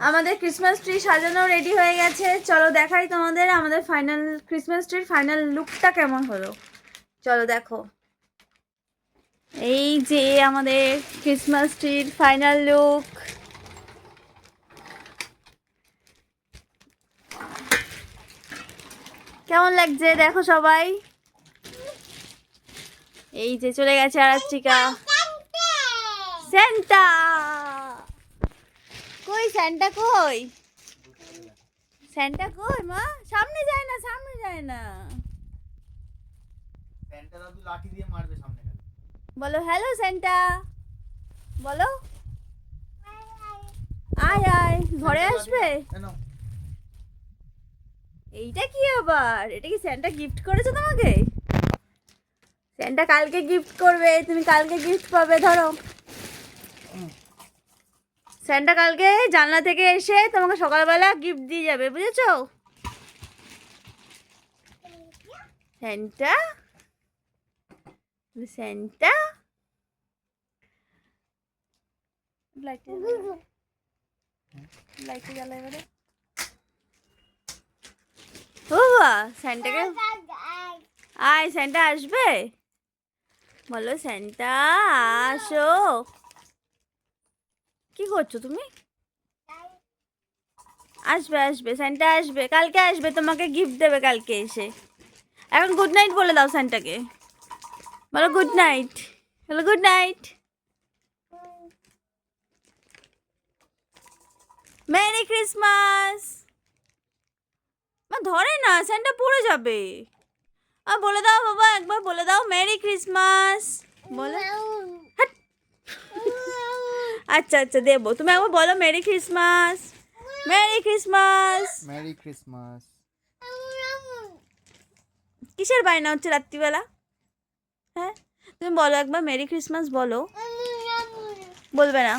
আমাদের Christmas tree সাজানো ready হয়ে গেছে। চলো দেখাই তোমাদের আমাদের ফাইনাল ক্রিসমাস ট্রির ফাইনাল লুকটা কেমন হলো। চলো দেখো, এই যে আমাদের ক্রিসমাস ট্রির ফাইনাল লুক। কেমন লাগছে দেখো সবাই। এই যে চলে গেছে আরাত্রিকা। স্যান্টা কই? স্যান্টা কই? স্যান্টা কই মা? সামনে যায় না, সামনে যায় না। স্যান্টা দাদু লাঠি দিয়ে মারবে সামনে গেলে। বলো হ্যালো স্যান্টা, বলো আয় আয়, ঘরে আসবে। এইটা কি আবার? এটা কি স্যান্টা গিফট করেছে তোমাকে? স্যান্টা কালকে গিফট করবে, তুমি কালকে গিফট পাবে। ধরো, স্যান্টা কালকে জানলা থেকে এসে তোমাকে সকালবেলা গিফট দিয়ে যাবে, বুঝেছো? স্যান্টা স্যান্টা লাইটটা জ্বালা এবারে। ও বাবা, স্যান্টাকে আয়, স্যান্টা আসবে। বলো স্যান্টা আসো। কি করছো তুমি? আসবে আসবে, স্যান্টা আসবে, কালকে আসবে, তোমাকে গিফট দেবে কালকে এসে। এখন গুড নাইট বলে দাও স্যান্টাকে। বলো গুড নাইট, বলো গুড নাইট। Merry Christmas. মা ধরে না, স্যান্টা পড়ে যাবে। বলে দাও বাবা, একবার বলে দাও মেরি ক্রিসমাস বলে। হাট। আচ্ছা আচ্ছা দেবো, তুমি একবার বলো merry Christmas, merry Christmas. Merry Christmas. কিসের বায়না হচ্ছে রাত্রিবেলা? হ্যাঁ তুমি বলো একবার মেরি ক্রিসমাস বলো। বলবে না?